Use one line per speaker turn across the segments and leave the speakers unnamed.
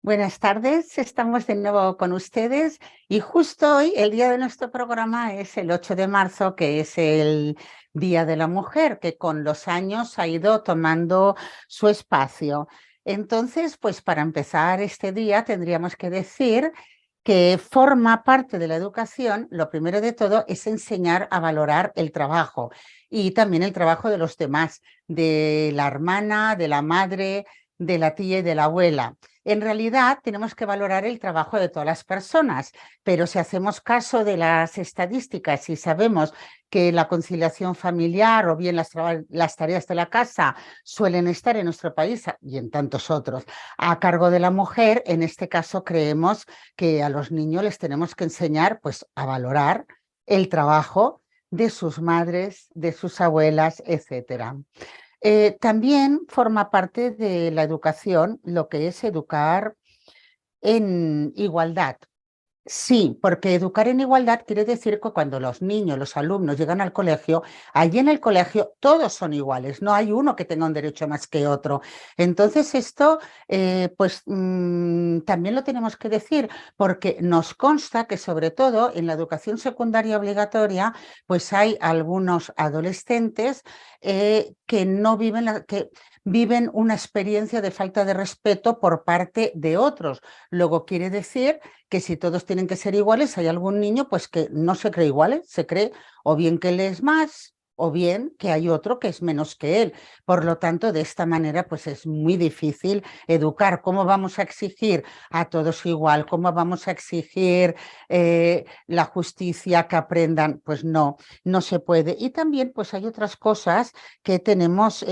Buenas tardes, estamos de nuevo con ustedes y justo hoy el día de nuestro programa es el 8 de marzo, que es el Día de la Mujer, que con los años ha ido tomando su espacio. Entonces, pues para empezar este día tendríamos que decir que forma parte de la educación, lo primero de todo es enseñar a valorar el trabajo y también el trabajo de los demás, de la hermana, de la madre, de la tía y de la abuela. En realidad tenemos que valorar el trabajo de todas las personas, pero si hacemos caso de las estadísticas y sabemos que la conciliación familiar o bien las tareas de la casa suelen estar en nuestro país y en tantos otros a cargo de la mujer, en este caso creemos que a los niños les tenemos que enseñar pues, a valorar el trabajo de sus madres, de sus abuelas, etcétera. También forma parte de la educación lo que es educar en igualdad. Sí, porque educar en igualdad quiere decir que cuando los niños, los alumnos llegan al colegio, allí en el colegio todos son iguales, no hay uno que tenga un derecho más que otro. Entonces esto, también lo tenemos que decir porque nos consta que sobre todo en la educación secundaria obligatoria, pues hay algunos adolescentes que no viven, que viven una experiencia de falta de respeto por parte de otros. Luego quiere decir que si todos tienen que ser iguales, hay algún niño pues que no se cree igual, se cree o bien que él es más o bien que hay otro que es menos que él. Por lo tanto, de esta manera pues es muy difícil educar. ¿Cómo vamos a exigir a todos igual? ¿Cómo vamos a exigir la justicia, que aprendan? Pues no, no se puede. Y también pues hay otras cosas que tenemos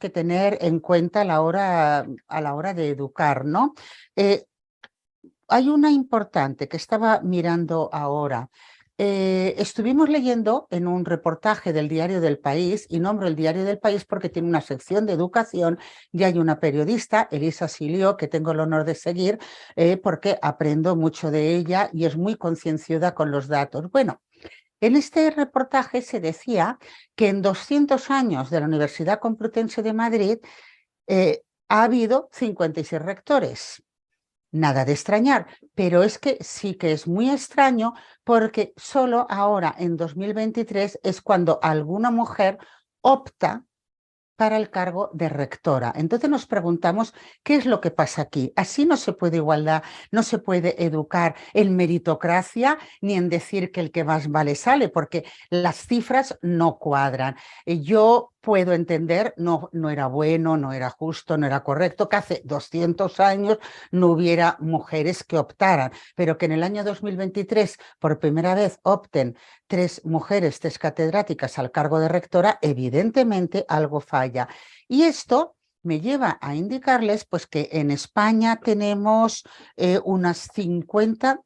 que tener en cuenta a la hora de educar, ¿no? Eh, Hay una importante que estaba mirando ahora. Estuvimos leyendo en un reportaje del Diario del País, y nombro el Diario del País porque tiene una sección de educación, y hay una periodista, Elisa Silio, que tengo el honor de seguir, porque aprendo mucho de ella y es muy concienciada con los datos. Bueno, en este reportaje se decía que en 200 años de la Universidad Complutense de Madrid ha habido 56 rectores. Nada de extrañar, pero es que sí que es muy extraño porque solo ahora, en 2023, es cuando alguna mujer opta para el cargo de rectora. Entonces nos preguntamos qué es lo que pasa aquí. Así no se puede igualdad, no se puede educar en meritocracia ni en decir que el que más vale sale, porque las cifras no cuadran. Yo puedo entender, no era bueno, no era justo, no era correcto, que hace 200 años no hubiera mujeres que optaran, pero que en el año 2023 por primera vez opten 3 mujeres, 3 catedráticas al cargo de rectora, evidentemente algo falla. Y esto me lleva a indicarles pues, que en España tenemos unas 50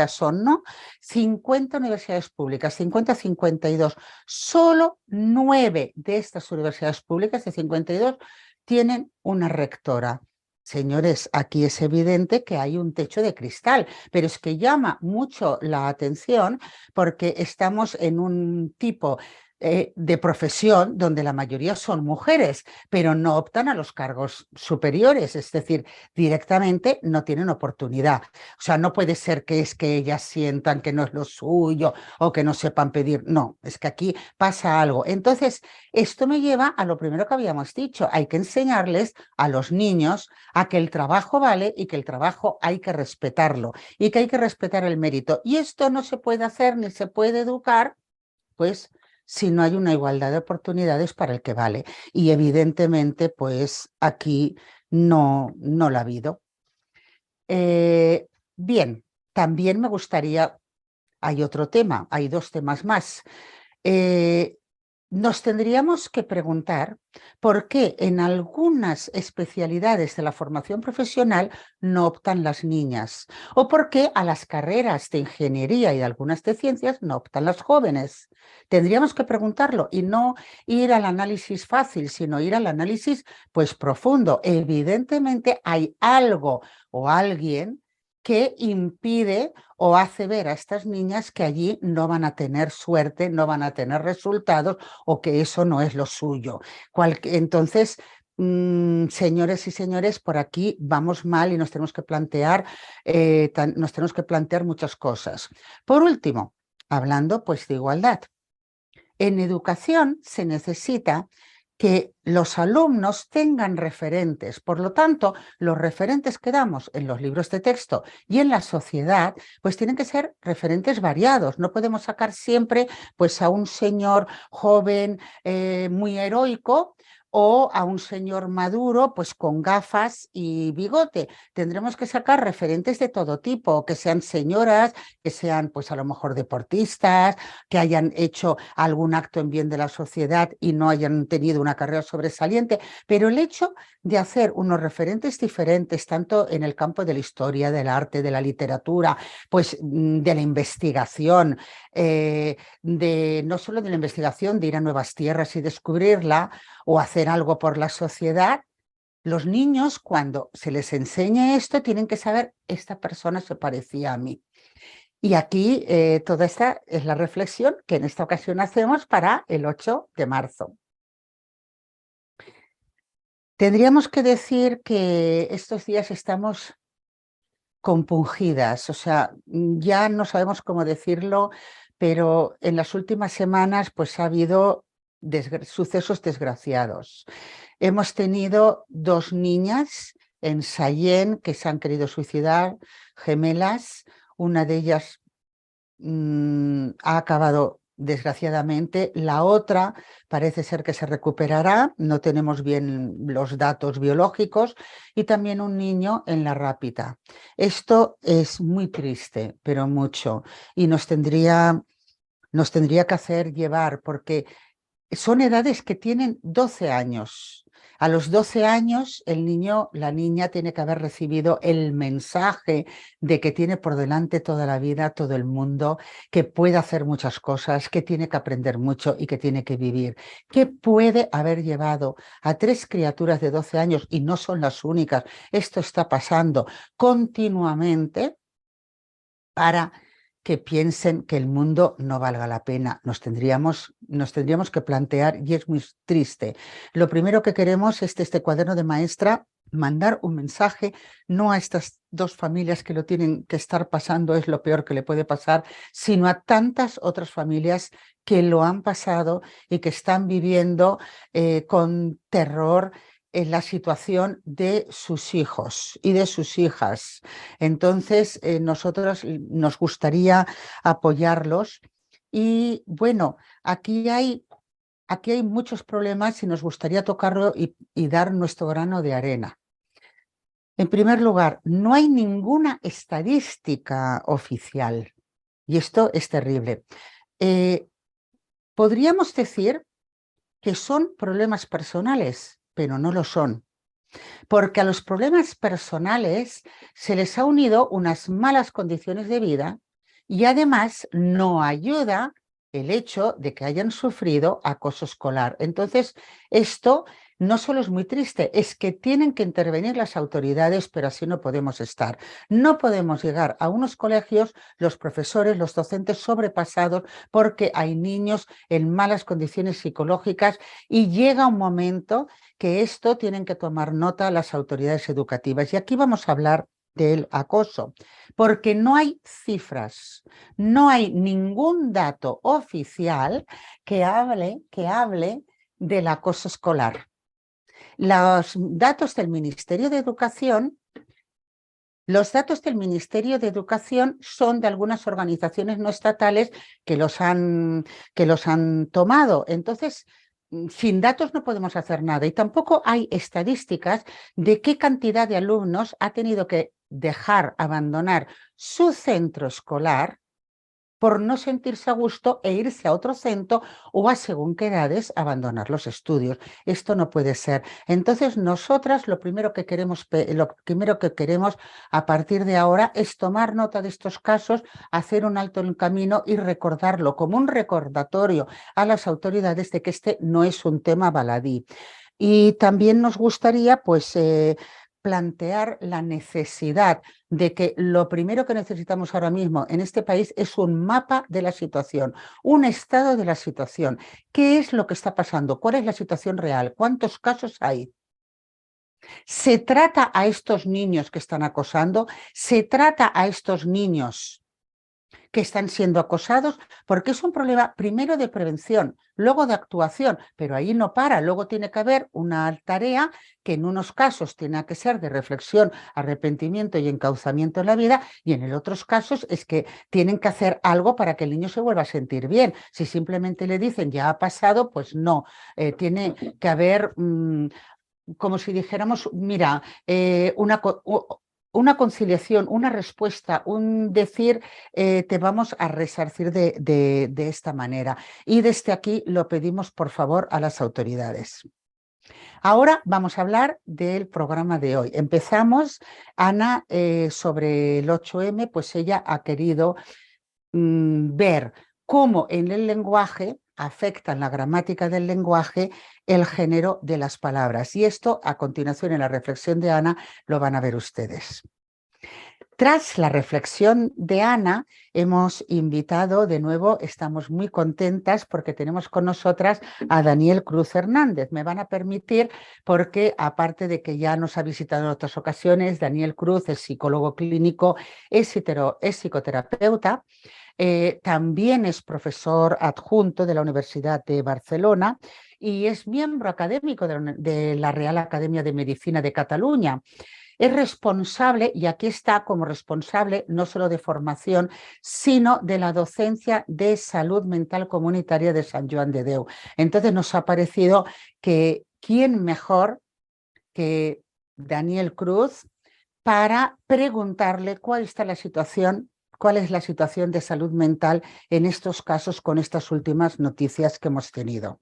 son, ¿no? 50 universidades públicas, 52. Solo 9 de estas universidades públicas, de 52, tienen una rectora. Señores, aquí es evidente que hay un techo de cristal, pero es que llama mucho la atención porque estamos en un tipo de profesión donde la mayoría son mujeres, pero no optan a los cargos superiores, es decir, directamente no tienen oportunidad. O sea, no puede ser que es que ellas sientan que no es lo suyo o que no sepan pedir. No, es que aquí pasa algo. Entonces, esto me lleva a lo primero que habíamos dicho. Hay que enseñarles a los niños a que el trabajo vale y que el trabajo hay que respetarlo y que hay que respetar el mérito. Y esto no se puede hacer ni se puede educar, pues, si no hay una igualdad de oportunidades para el que vale. Y evidentemente, pues aquí no la ha habido. Eh, Bien, también me gustaría, hay otro tema, hay 2 temas más. Eh, Nos tendríamos que preguntar por qué en algunas especialidades de la formación profesional no optan las niñas o por qué a las carreras de ingeniería y de algunas de ciencias no optan las jóvenes. Tendríamos que preguntarlo y no ir al análisis fácil, sino ir al análisis pues profundo. Evidentemente hay algo o alguien que impide o hace ver a estas niñas que allí no van a tener suerte, no van a tener resultados o que eso no es lo suyo. Entonces, señores y señores, por aquí vamos mal y nos tenemos que plantear, muchas cosas. Por último, hablando pues de igualdad. En educación se necesita que los alumnos tengan referentes. Por lo tanto, los referentes que damos en los libros de texto y en la sociedad, pues tienen que ser referentes variados. No podemos sacar siempre pues, a un señor joven muy heroico o a un señor maduro pues con gafas y bigote. Tendremos que sacar referentes de todo tipo, que sean señoras, que sean pues a lo mejor deportistas, que hayan hecho algún acto en bien de la sociedad y no hayan tenido una carrera sobresaliente, pero el hecho de hacer unos referentes diferentes, tanto en el campo de la historia, del arte, de la literatura, pues de la investigación, no solo de la investigación, de ir a nuevas tierras y descubrirla, o hacer algo por la sociedad. Los niños, cuando se les enseñe esto, tienen que saber, esta persona se parecía a mí. Y aquí toda esta es la reflexión que en esta ocasión hacemos para el 8 de marzo. Tendríamos que decir que estos días estamos compungidas, o sea, ya no sabemos cómo decirlo, pero en las últimas semanas pues ha habido sucesos desgraciados. Hemos tenido 2 niñas en Sallent que se han querido suicidar, gemelas, una de ellas ha acabado desgraciadamente, la otra parece ser que se recuperará, no tenemos bien los datos biológicos, y también un niño en la Rápita. Esto es muy triste, pero mucho, y nos tendría que hacer llevar, porque son edades que tienen 12 años. A los 12 años, el niño, la niña tiene que haber recibido el mensaje de que tiene por delante toda la vida, todo el mundo, que puede hacer muchas cosas, que tiene que aprender mucho y que tiene que vivir. ¿Qué puede haber llevado a 3 criaturas de 12 años, y no son las únicas, esto está pasando continuamente, para que piensen que el mundo no valga la pena? Nos tendríamos que plantear, y es muy triste. Lo primero que queremos es este cuaderno de maestra, mandar un mensaje, no a estas 2 familias que lo tienen que estar pasando, es lo peor que le puede pasar, sino a tantas otras familias que lo han pasado y que están viviendo con terror en la situación de sus hijos y de sus hijas. Entonces, nosotros nos gustaría apoyarlos. Y bueno, aquí hay muchos problemas y nos gustaría tocarlo y dar nuestro grano de arena. En primer lugar, no hay ninguna estadística oficial, y esto es terrible. Podríamos decir que son problemas personales, pero no lo son, porque a los problemas personales se les ha unido unas malas condiciones de vida, y además no ayuda el hecho de que hayan sufrido acoso escolar. Entonces, esto no solo es muy triste, es que tienen que intervenir las autoridades, pero así no podemos estar. No podemos llegar a unos colegios, los profesores, los docentes sobrepasados, porque hay niños en malas condiciones psicológicas, y llega un momento que esto tienen que tomar nota las autoridades educativas. Y aquí vamos a hablar del acoso, porque no hay cifras, no hay ningún dato oficial que hable del acoso escolar. Los datos del Ministerio de Educación son de algunas organizaciones no estatales que los han tomado. Entonces, sin datos no podemos hacer nada, y tampoco hay estadísticas de qué cantidad de alumnos ha tenido que abandonar su centro escolar por no sentirse a gusto e irse a otro centro, o a según qué edades abandonar los estudios. Esto no puede ser. Entonces, nosotras lo primero que queremos a partir de ahora es tomar nota de estos casos, hacer un alto en el camino y recordarlo como un recordatorio a las autoridades de que este no es un tema baladí. Y también nos gustaría pues plantear la necesidad de que lo primero que necesitamos ahora mismo en este país es un mapa de la situación, un estado de la situación. ¿Qué es lo que está pasando? ¿Cuál es la situación real? ¿Cuántos casos hay? Se trata a estos niños que están acosando, se trata a estos niños que están siendo acosados, porque es un problema primero de prevención, luego de actuación, pero ahí no para, luego tiene que haber una tarea que en unos casos tiene que ser de reflexión, arrepentimiento y encauzamiento en la vida, y en el otros casos es que tienen que hacer algo para que el niño se vuelva a sentir bien. Si simplemente le dicen ya ha pasado, pues no, tiene que haber como si dijéramos, mira, una conciliación, una respuesta, un decir, te vamos a resarcir de esta manera. Y desde aquí lo pedimos, por favor, a las autoridades. Ahora vamos a hablar del programa de hoy. Empezamos, Ana, sobre el 8M, pues ella ha querido ver cómo en el lenguaje afecta en la gramática del lenguaje el género de las palabras. Y esto, a continuación, en la reflexión de Ana, lo van a ver ustedes. Tras la reflexión de Ana, hemos invitado de nuevo, estamos muy contentas porque tenemos con nosotras a Daniel Cruz Hernández. Me van a permitir porque, aparte de que ya nos ha visitado en otras ocasiones, Daniel Cruz es psicólogo clínico, es psicoterapeuta, también es profesor adjunto de la Universidad de Barcelona y es miembro académico de la Real Academia de Medicina de Cataluña. Es responsable, y aquí está como responsable no solo de formación, sino de la docencia de salud mental comunitaria de Sant Joan de Déu. Entonces nos ha parecido que quién mejor que Daniel Cruz para preguntarle cuál está la situación, cuál es la situación de salud mental en estos casos con estas últimas noticias que hemos tenido.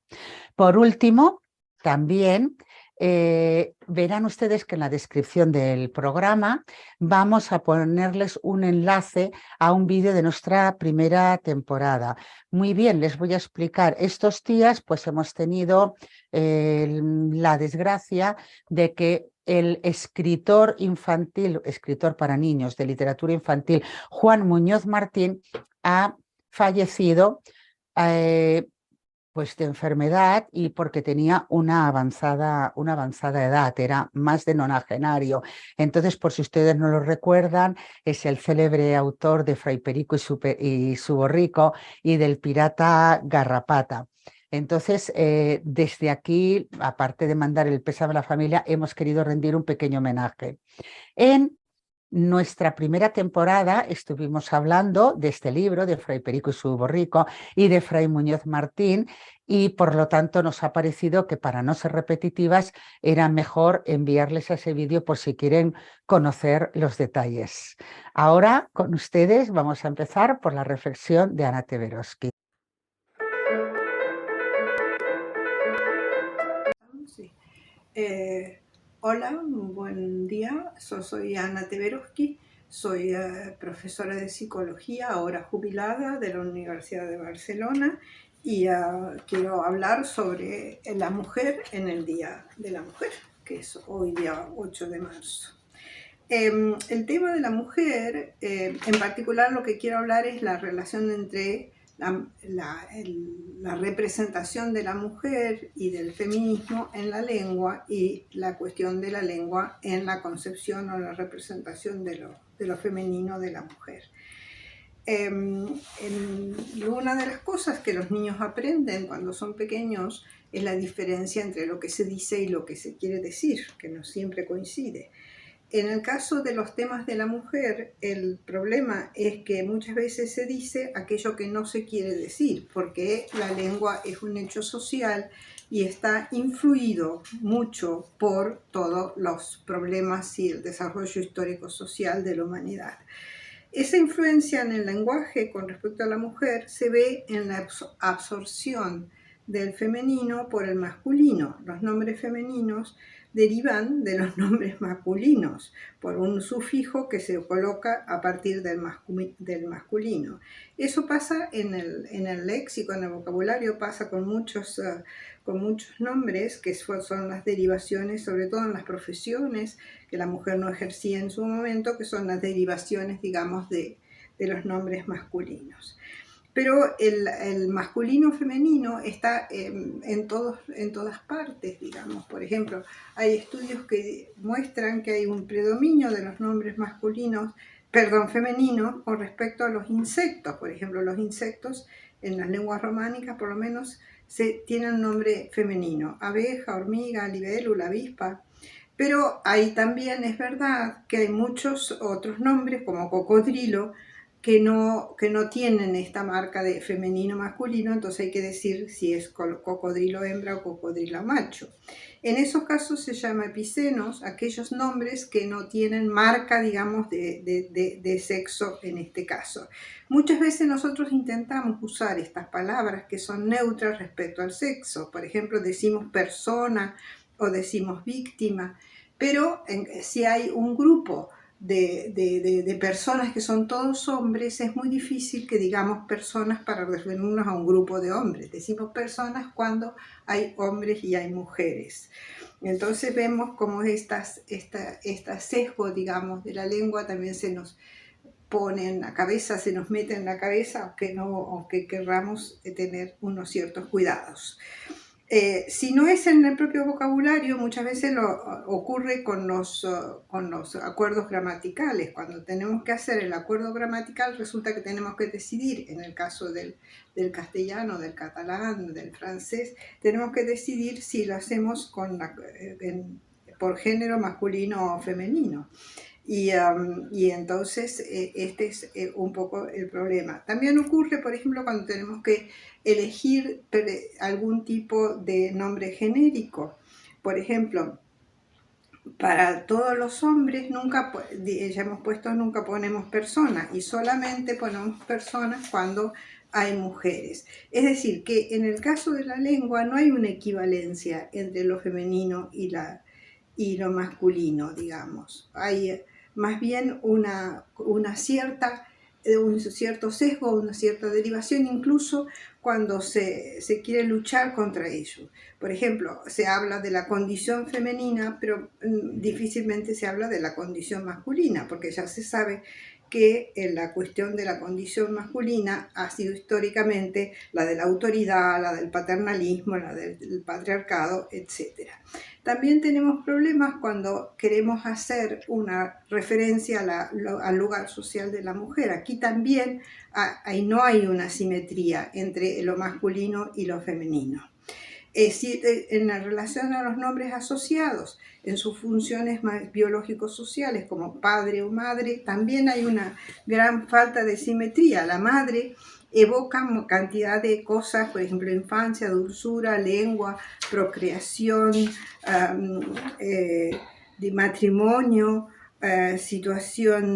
Por último, también verán ustedes que en la descripción del programa vamos a ponerles un enlace a un vídeo de nuestra primera temporada. Muy bien, les voy a explicar. Estos días pues hemos tenido la desgracia de que el escritor infantil, escritor para niños de literatura infantil, Juan Muñoz Martín, ha fallecido pues de enfermedad y porque tenía una avanzada edad, era más de nonagenario. Entonces, por si ustedes no lo recuerdan, es el célebre autor de Fray Perico y su borrico y del pirata Garrapata. Entonces, desde aquí, aparte de mandar el pésame a la familia, hemos querido rendir un pequeño homenaje. En nuestra primera temporada estuvimos hablando de este libro, de Fray Perico y su borrico, y de Fray Muñoz Martín, y por lo tanto nos ha parecido que para no ser repetitivas era mejor enviarles ese vídeo por si quieren conocer los detalles. Ahora con ustedes vamos a empezar por la reflexión de Ana Teberoski.
Sí. Hola, buen día. Soy Ana Teberoski, soy profesora de psicología, ahora jubilada de la Universidad de Barcelona y quiero hablar sobre la mujer en el Día de la Mujer, que es hoy día 8 de marzo. El tema de la mujer, en particular lo que quiero hablar es la relación entre la representación de la mujer y del feminismo en la lengua y la cuestión de la lengua en la concepción o la representación de lo femenino de la mujer. Una de las cosas que los niños aprenden cuando son pequeños es la diferencia entre lo que se dice y lo que se quiere decir, que no siempre coincide. En el caso de los temas de la mujer, el problema es que muchas veces se dice aquello que no se quiere decir, porque la lengua es un hecho social y está influido mucho por todos los problemas y el desarrollo histórico-social de la humanidad. Esa influencia en el lenguaje con respecto a la mujer se ve en la absorción del femenino por el masculino. Los nombres femeninos derivan de los nombres masculinos por un sufijo que se coloca a partir del masculino. Eso pasa en el léxico, en el vocabulario, pasa con muchos nombres que son las derivaciones, sobre todo en las profesiones que la mujer no ejercía en su momento, que son las derivaciones, digamos, de los nombres masculinos. pero el masculino femenino está en todas partes, digamos. Por ejemplo, hay estudios que muestran que hay un predominio de los nombres femeninos con respecto a los insectos. Por ejemplo, los insectos en las lenguas románicas por lo menos tienen un nombre femenino: abeja, hormiga, libélula, avispa. Pero ahí también es verdad que hay muchos otros nombres, como cocodrilo, que no tienen esta marca de femenino masculino, entonces hay que decir si es cocodrilo hembra o cocodrilo macho. En esos casos se llama epicenos aquellos nombres que no tienen marca, digamos, de sexo en este caso. Muchas veces nosotros intentamos usar estas palabras que son neutras respecto al sexo. Por ejemplo, decimos persona o decimos víctima, pero si hay un grupo de personas que son todos hombres, es muy difícil que digamos personas para referirnos a un grupo de hombres. Decimos personas cuando hay hombres y hay mujeres. Entonces vemos cómo este sesgo, digamos, de la lengua también se nos pone en la cabeza, se nos mete en la cabeza, aunque querramos tener unos ciertos cuidados. Si no es en el propio vocabulario, muchas veces ocurre con los acuerdos gramaticales. Cuando tenemos que hacer el acuerdo gramatical, resulta que tenemos que decidir, en el caso del castellano, del catalán, del francés, tenemos que decidir si lo hacemos por género masculino o femenino. Y entonces este es un poco el problema. También ocurre, por ejemplo, cuando tenemos que elegir algún tipo de nombre genérico. Por ejemplo, para todos los hombres ya hemos puesto nunca ponemos persona, y solamente ponemos personas cuando hay mujeres. Es decir, que en el caso de la lengua no hay una equivalencia entre lo femenino y lo masculino, digamos. Hay más bien un cierto sesgo, una cierta derivación, incluso cuando se quiere luchar contra ello. Por ejemplo, se habla de la condición femenina, pero difícilmente se habla de la condición masculina, porque ya se sabe que la cuestión de la condición masculina ha sido históricamente la de la autoridad, la del paternalismo, la del patriarcado, etc. También tenemos problemas cuando queremos hacer una referencia al lugar social de la mujer. Aquí también no hay una simetría entre lo masculino y lo femenino. En la relación a los nombres asociados, en sus funciones más biológico-sociales como padre o madre, también hay una gran falta de simetría. La madre evoca cantidad de cosas, por ejemplo, infancia, dulzura, lengua, procreación, de matrimonio, situación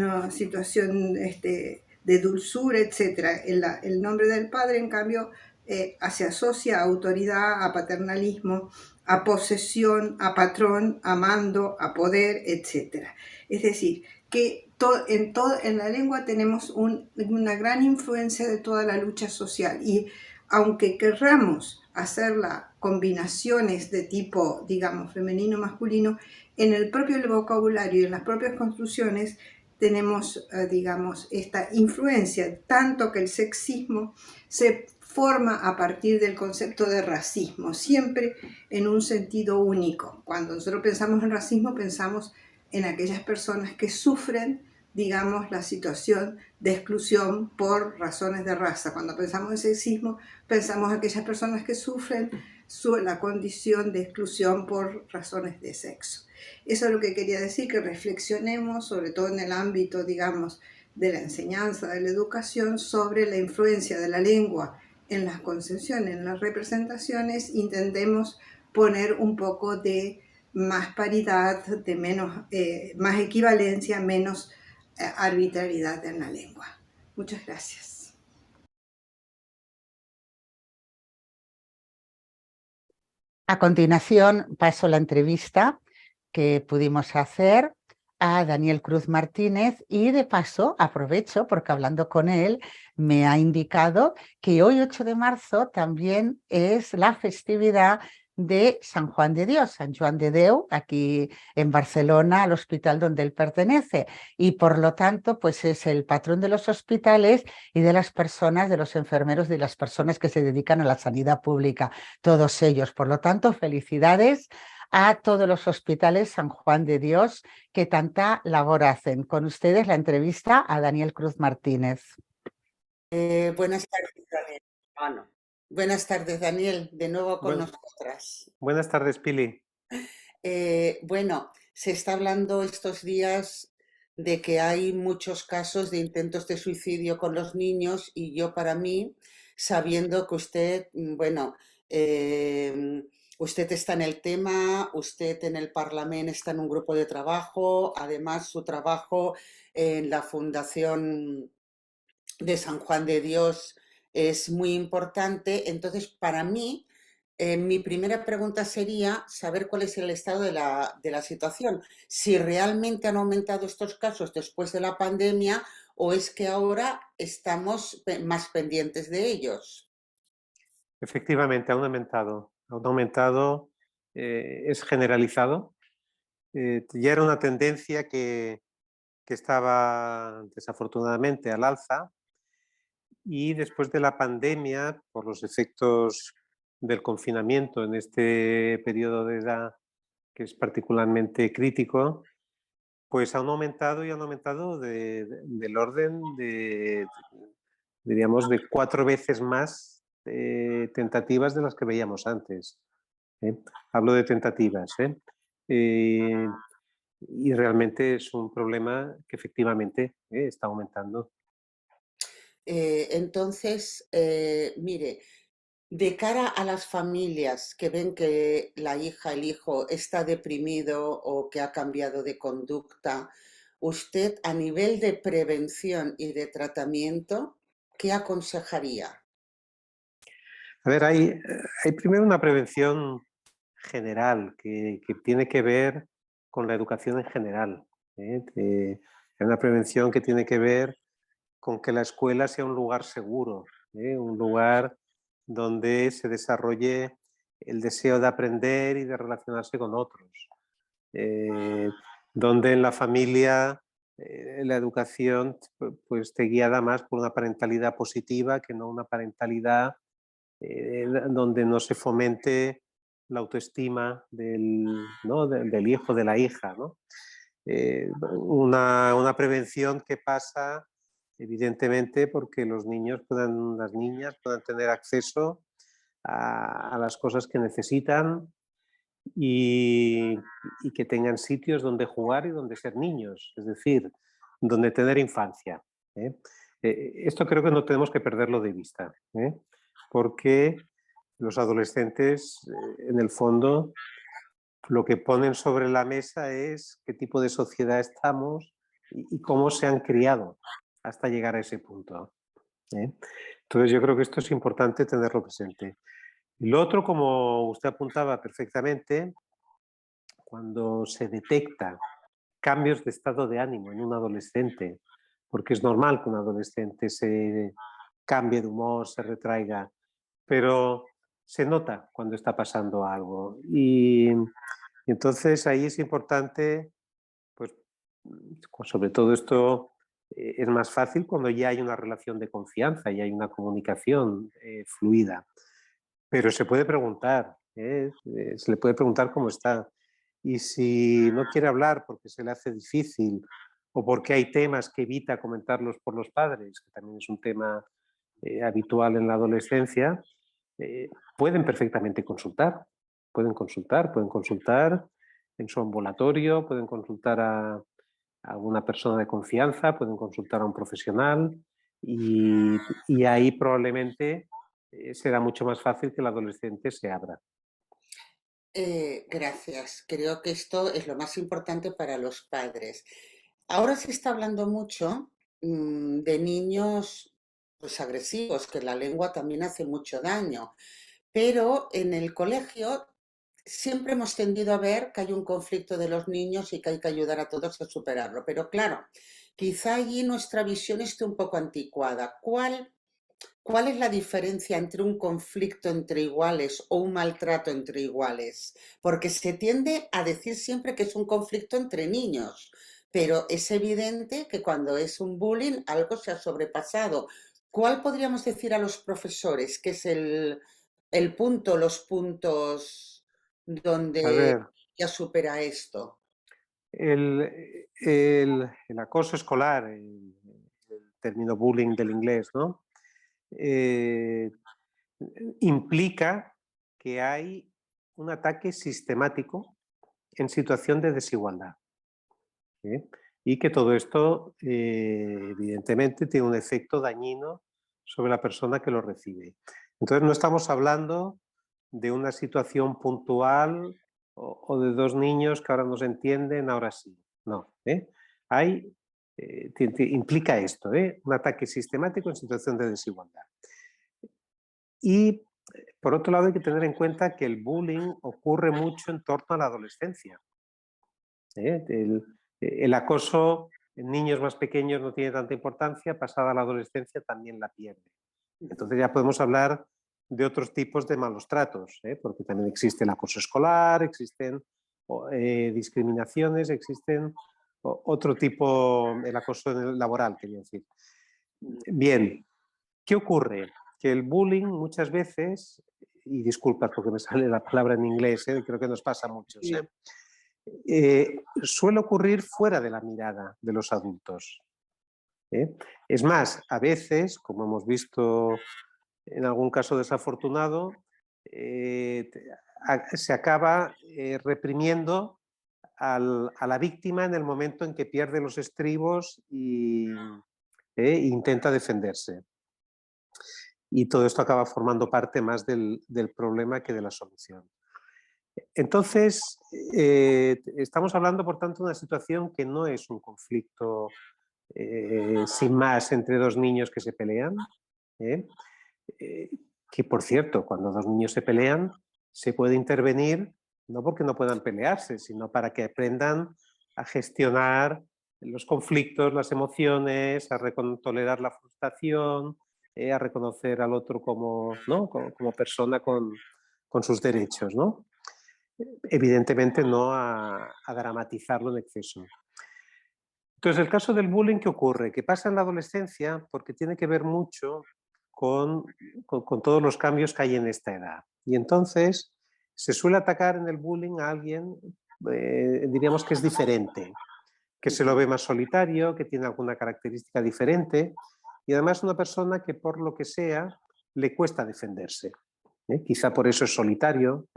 de dulzura, etc. El nombre del padre, en cambio, se asocia a autoridad, a paternalismo, a posesión, a patrón, a mando, a poder, etc. Es decir, que en la lengua tenemos una gran influencia de toda la lucha social, y aunque querramos hacer las combinaciones de tipo, digamos, femenino-masculino, en el propio vocabulario y en las propias construcciones tenemos, digamos, esta influencia, tanto que el sexismo se forma a partir del concepto de racismo, siempre en un sentido único. Cuando nosotros pensamos en racismo, pensamos en aquellas personas que sufren, digamos, la situación de exclusión por razones de raza. Cuando pensamos en sexismo, pensamos en aquellas personas que sufren la condición de exclusión por razones de sexo. Eso es lo que quería decir, que reflexionemos, sobre todo en el ámbito, digamos, de la enseñanza, de la educación, sobre la influencia de la lengua en las concepciones, en las representaciones. Intentemos poner un poco de más paridad, de más equivalencia, menos arbitrariedad en la lengua. Muchas gracias.
A continuación paso la entrevista que pudimos hacer a Daniel Cruz Martínez, y de paso aprovecho porque hablando con él me ha indicado que hoy 8 de marzo también es la festividad de San Juan de Dios, San Juan de Déu, aquí en Barcelona, al hospital donde él pertenece. Y por lo tanto, pues es el patrón de los hospitales y de las personas, de los enfermeros, de las personas que se dedican a la sanidad pública, todos ellos. Por lo tanto, felicidades a todos los hospitales San Juan de Dios que tanta labor hacen. Con ustedes la entrevista a Daniel Cruz Martínez. Buenas tardes, Daniel. Ah, no. Buenas tardes, Daniel, de nuevo con
Bueno,
nosotras.
buenas tardes, Pili.
Bueno, se está hablando estos días de que hay muchos casos de intentos de suicidio con los niños y yo para mí, sabiendo que usted, bueno, usted está en el tema, usted en el Parlamento está en un grupo de trabajo, además su trabajo en la Fundación de San Juan de Dios es muy importante. Entonces, para mí, mi primera pregunta sería saber cuál es el estado de la situación, si realmente han aumentado estos casos después de la pandemia o es que ahora estamos más pendientes de ellos.
Efectivamente, ha aumentado, es generalizado. Ya era una tendencia que estaba desafortunadamente al alza y después de la pandemia, por los efectos del confinamiento en este periodo de edad que es particularmente crítico, pues han aumentado y han aumentado del orden de, diríamos, de 4 veces más tentativas de las que veíamos antes. ¿Eh? Hablo de tentativas. Y realmente es un problema que efectivamente está aumentando.
Entonces, mire, de cara a las familias que ven que la hija, el hijo está deprimido o que ha cambiado de conducta, usted a nivel de prevención y de tratamiento, ¿qué aconsejaría?
A ver, hay primero una prevención general que tiene que ver con la educación en general. Hay una prevención que tiene que ver con que la escuela sea un lugar seguro, un lugar donde se desarrolle el deseo de aprender y de relacionarse con otros, eh, donde en la familia la educación pues, esté guiada más por una parentalidad positiva que no una parentalidad donde no se fomente la autoestima ¿no? del hijo, de la hija. ¿no? Una prevención que pasa evidentemente porque los niños puedan, las niñas puedan tener acceso a las cosas que necesitan y, y que tengan sitios donde jugar y donde ser niños, es decir, donde tener infancia. ¿eh? Esto creo que no tenemos que perderlo de vista, porque los adolescentes, en el fondo, lo que ponen sobre la mesa es qué tipo de sociedad estamos y cómo se han criado hasta llegar a ese punto. Entonces yo creo que esto es importante tenerlo presente. Y lo otro, como usted apuntaba perfectamente, cuando se detecta cambios de estado de ánimo en un adolescente, porque es normal que un adolescente se cambie de humor, se retraiga, pero se nota cuando está pasando algo. Y entonces ahí es importante, pues sobre todo esto es más fácil cuando ya hay una relación de confianza y hay una comunicación fluida. Pero se puede preguntar, se le puede preguntar cómo está. Y si no quiere hablar porque se le hace difícil o porque hay temas que evita comentarlos por los padres, que también es un tema habitual en la adolescencia, pueden perfectamente consultar. Pueden consultar en su ambulatorio, pueden consultar a una persona de confianza, pueden consultar a un profesional y ahí probablemente será mucho más fácil que el adolescente se abra.
Gracias. Creo que esto es lo más importante para los padres. Ahora se está hablando mucho de niños pues, agresivos, que la lengua también hace mucho daño, pero en el colegio siempre hemos tendido a ver que hay un conflicto de los niños y que hay que ayudar a todos a superarlo. Pero claro, quizá allí nuestra visión esté un poco anticuada. ¿Cuál ¿Cuál es la diferencia entre un conflicto entre iguales o un maltrato entre iguales? Porque se tiende a decir siempre que es un conflicto entre niños, pero es evidente que cuando es un bullying algo se ha sobrepasado. ¿Cuál podríamos decir a los profesores que es el punto, los puntos
A
donde
ver,
ya supera esto?
el acoso escolar, el término bullying del inglés, ¿no? Eh, implica que hay un ataque sistemático en situación de desigualdad. ¿Eh? Y que todo esto, evidentemente, tiene un efecto dañino sobre la persona que lo recibe. Entonces, no estamos hablando de una situación puntual o de dos niños que ahora no se entienden, ahora sí. No. Hay, implica esto, un ataque sistemático en situación de desigualdad. Y, por otro lado, hay que tener en cuenta que el bullying ocurre mucho en torno a la adolescencia. El acoso en niños más pequeños no tiene tanta importancia, pasada la adolescencia también la pierde. Entonces ya podemos hablar de otros tipos de malos tratos, porque también existe el acoso escolar, existen discriminaciones, existen otro tipo, el acoso laboral, quería decir. Bien, ¿qué ocurre? Que el bullying muchas veces, y disculpas porque me sale la palabra en inglés, creo que nos pasa a muchos, suele ocurrir fuera de la mirada de los adultos. Es más, a veces, como hemos visto en algún caso desafortunado, se acaba reprimiendo a la víctima en el momento en que pierde los estribos e intenta defenderse. Y todo esto acaba formando parte más del problema que de la solución. Entonces, estamos hablando, por tanto, de una situación que no es un conflicto sin más entre dos niños que se pelean, ¿eh? Que, por cierto, cuando dos niños se pelean, se puede intervenir no porque no puedan pelearse, sino para que aprendan a gestionar los conflictos, las emociones, a tolerar la frustración, a reconocer al otro como, ¿no? como persona con sus derechos, ¿no? Evidentemente no a dramatizarlo en exceso. Entonces, el caso del bullying, ¿qué ocurre? Que pasa en la adolescencia porque tiene que ver mucho con todos los cambios que hay en esta edad. Y entonces se suele atacar en el bullying a alguien, diríamos que es diferente, que se lo ve más solitario, que tiene alguna característica diferente y además una persona que por lo que sea le cuesta defenderse. Quizá por eso es solitario.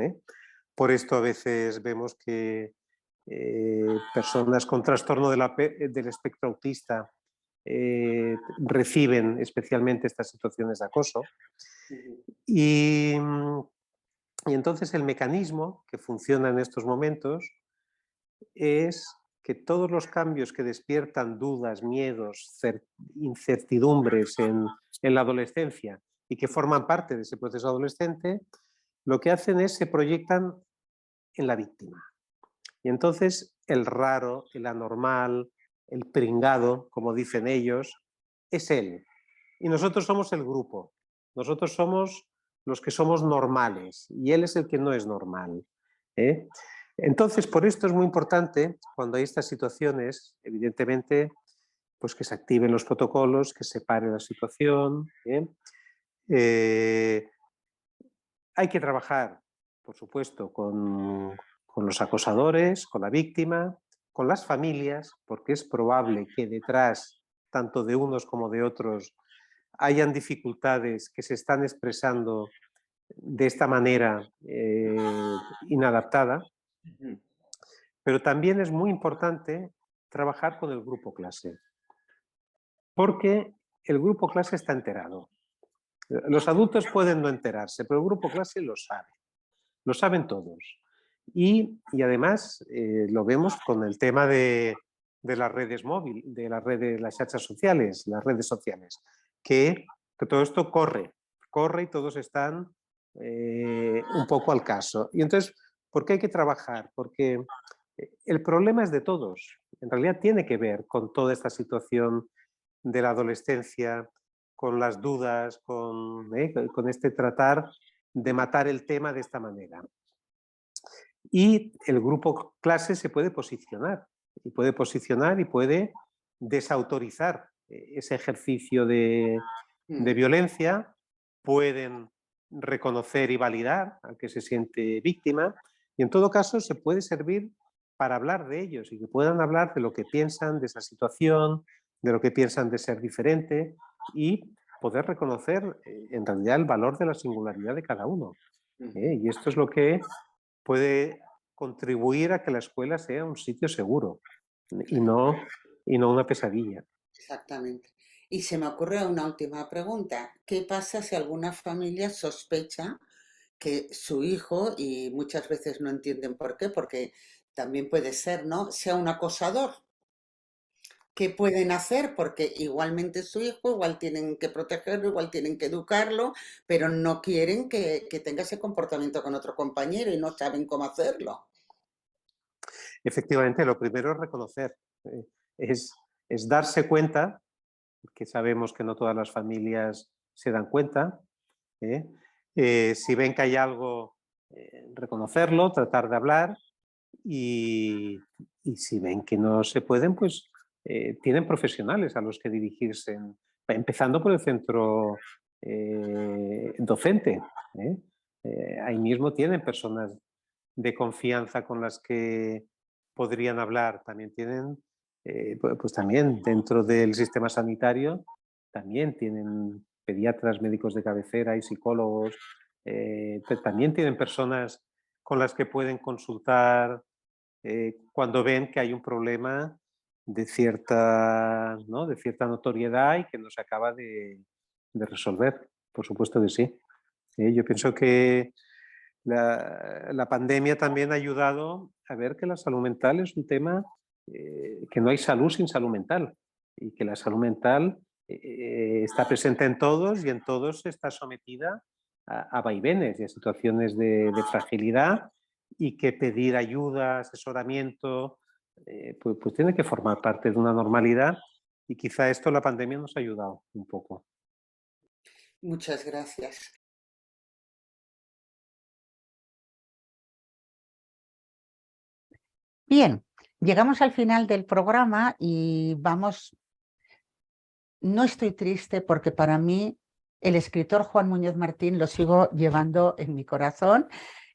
Por esto a veces vemos que personas con trastorno del espectro autista reciben especialmente estas situaciones de acoso. Y entonces el mecanismo que funciona en estos momentos es que todos los cambios que despiertan dudas, miedos, incertidumbres en la adolescencia y que forman parte de ese proceso adolescente, lo que hacen es se proyectan en la víctima. Y entonces el raro, el anormal, el pringado, como dicen ellos, es él. Y nosotros somos el grupo. Nosotros somos los que somos normales y él es el que no es normal. Entonces, por esto es muy importante, cuando hay estas situaciones, evidentemente, pues que se activen los protocolos, que se pare la situación. Hay que trabajar, por supuesto, con los acosadores, con la víctima, con las familias, porque es probable que detrás, tanto de unos como de otros, hayan dificultades que se están expresando de esta manera inadaptada. Pero también es muy importante trabajar con el grupo clase, porque el grupo clase está enterado. Los adultos pueden no enterarse, pero el grupo clase lo sabe. Lo saben todos. Y además lo vemos con el tema de las redes móviles, de las redes sociales, que todo esto corre y todos están un poco al caso. Y entonces, ¿por qué hay que trabajar? Porque el problema es de todos. En realidad tiene que ver con toda esta situación de la adolescencia con las dudas, con este tratar de matar el tema de esta manera. Y el grupo clase se puede posicionar y puede desautorizar ese ejercicio de violencia, pueden reconocer y validar al que se siente víctima, y en todo caso se puede servir para hablar de ellos y que puedan hablar de lo que piensan de esa situación, de lo que piensan de ser diferente y poder reconocer en realidad el valor de la singularidad de cada uno. Y esto es lo que puede contribuir a que la escuela sea un sitio seguro y no una pesadilla.
Exactamente. Y se me ocurre una última pregunta. ¿Qué pasa si alguna familia sospecha que su hijo, y muchas veces no entienden por qué, porque también puede ser, ¿no?, sea un acosador? ¿Qué pueden hacer? Porque igualmente es su hijo, igual tienen que protegerlo, igual tienen que educarlo, pero no quieren que tenga ese comportamiento con otro compañero y no saben cómo hacerlo.
Efectivamente, lo primero es reconocer, es darse cuenta, que sabemos que no todas las familias se dan cuenta. Si ven que hay algo, reconocerlo, tratar de hablar y si ven que no se pueden, pues tienen profesionales a los que dirigirse, empezando por el centro docente. Ahí mismo tienen personas de confianza con las que podrían hablar. También tienen, pues también dentro del sistema sanitario, también tienen pediatras, médicos de cabecera y psicólogos. También tienen personas con las que pueden consultar cuando ven que hay un problema de cierta, ¿no?, de cierta notoriedad y que no se acaba de resolver. Por supuesto que sí. Yo pienso que la pandemia también ha ayudado a ver que la salud mental es un tema, que no hay salud sin salud mental y que la salud mental está presente en todos y en todos está sometida a vaivenes y a situaciones de fragilidad, y que pedir ayuda, asesoramiento, pues tiene que formar parte de una normalidad, y quizá esto la pandemia nos ha ayudado un poco.
Muchas gracias.
Bien, llegamos al final del programa y vamos. No estoy triste porque para mí el escritor Juan Muñoz Martín lo sigo llevando en mi corazón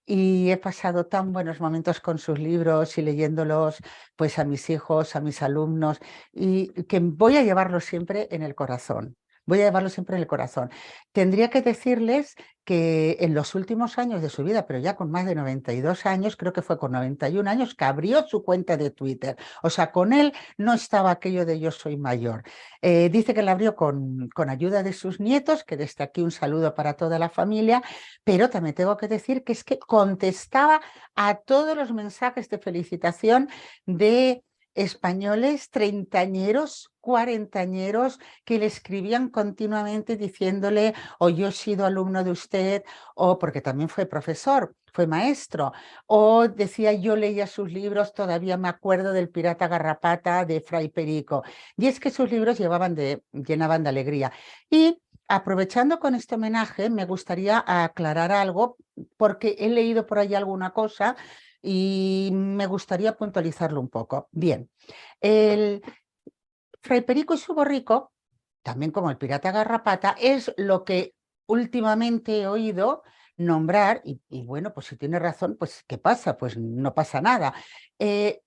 y he pasado tan buenos momentos con sus libros y leyéndolos pues a mis hijos, a mis alumnos, y que voy a llevarlos siempre en el corazón. Voy a llevarlo siempre en el corazón. Tendría que decirles que en los últimos años de su vida, pero ya con más de 92 años, creo que fue con 91 años, que abrió su cuenta de Twitter. O sea, con él no estaba aquello de yo soy mayor. Dice que la abrió con ayuda de sus nietos, que desde aquí un saludo para toda la familia, pero también tengo que decir que es que contestaba a todos los mensajes de felicitación de españoles treintañeros, cuarentañeros, que le escribían continuamente diciéndole o yo he sido alumno de usted, o porque también fue profesor, fue maestro, o decía yo leía sus libros, todavía me acuerdo del Pirata Garrapata de Fray Perico. Y es que sus libros llenaban de alegría. Y aprovechando con este homenaje, me gustaría aclarar algo, porque he leído por ahí alguna cosa y me gustaría puntualizarlo un poco. Bien, el Fray Perico y su borrico, también como el Pirata Garrapata, es lo que últimamente he oído nombrar, y bueno, pues si tiene razón, pues ¿qué pasa? Pues no pasa nada.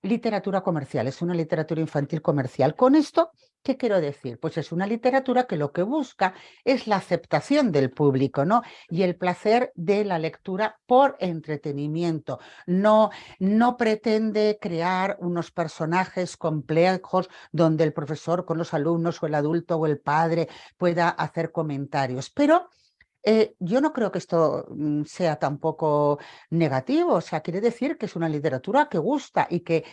Literatura comercial, es una literatura infantil comercial. Con esto, ¿qué quiero decir? Pues es una literatura que lo que busca es la aceptación del público, ¿no? Y el placer de la lectura por entretenimiento. No pretende crear unos personajes complejos donde el profesor con los alumnos o el adulto o el padre pueda hacer comentarios, pero yo no creo que esto sea tampoco negativo. O sea, quiere decir que es una literatura que gusta y que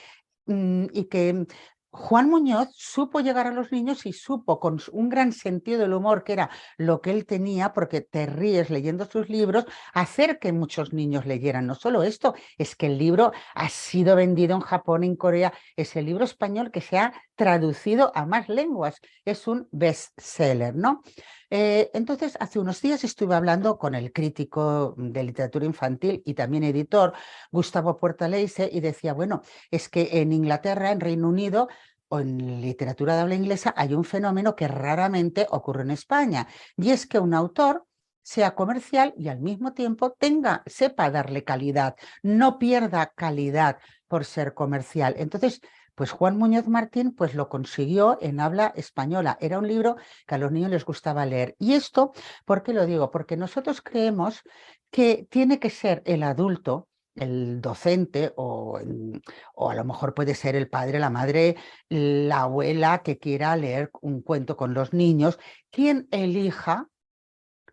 Juan Muñoz supo llegar a los niños y supo, con un gran sentido del humor, que era lo que él tenía, porque te ríes leyendo sus libros, hacer que muchos niños leyeran. No solo esto, es que el libro ha sido vendido en Japón, en Corea, es el libro español que se ha traducido a más lenguas. Es un bestseller, ¿no? Entonces, hace unos días estuve hablando con el crítico de literatura infantil y también editor, Gustavo Puertaleise, y decía, bueno, es que en Inglaterra, en Reino Unido, o en literatura de habla inglesa, hay un fenómeno que raramente ocurre en España, y es que un autor sea comercial y al mismo tiempo sepa darle calidad, no pierda calidad por ser comercial. Entonces, pues Juan Muñoz Martín pues lo consiguió en habla española. Era un libro que a los niños les gustaba leer. Y esto, ¿por qué lo digo? Porque nosotros creemos que tiene que ser el adulto, el docente o a lo mejor puede ser el padre, la madre, la abuela que quiera leer un cuento con los niños, quien elija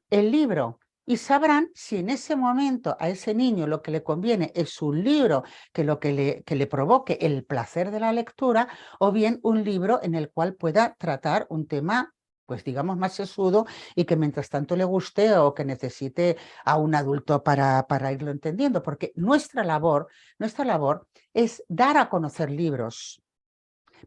el libro y sabrán si en ese momento a ese niño lo que le conviene es un libro que le provoque el placer de la lectura o bien un libro en el cual pueda tratar un tema pues digamos más sesudo y que mientras tanto le guste o que necesite a un adulto para irlo entendiendo, porque nuestra labor es dar a conocer libros,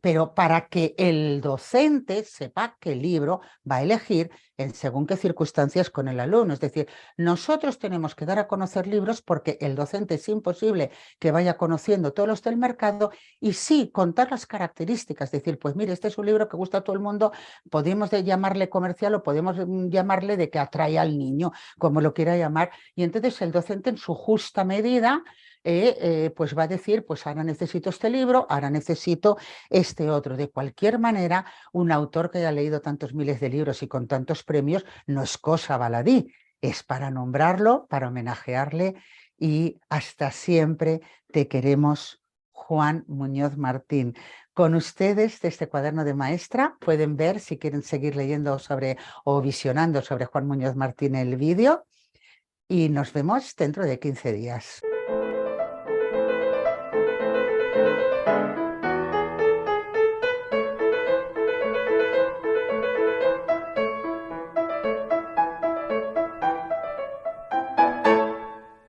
pero para que el docente sepa qué libro va a elegir en según qué circunstancias con el alumno. Es decir, nosotros tenemos que dar a conocer libros porque el docente es imposible que vaya conociendo todos los del mercado y sí contar las características, decir, pues mire, este es un libro que gusta a todo el mundo, podemos llamarle comercial o podemos llamarle de que atrae al niño, como lo quiera llamar, y entonces el docente en su justa medida pues va a decir, pues ahora necesito este libro, ahora necesito este otro. De cualquier manera, un autor que haya leído tantos miles de libros y con tantos premios no es cosa baladí, es para nombrarlo, para homenajearle y hasta siempre te queremos, Juan Muñoz Martín. Con ustedes, de este cuaderno de maestra, pueden ver si quieren seguir leyendo sobre o visionando sobre Juan Muñoz Martín el vídeo y nos vemos dentro de 15 días.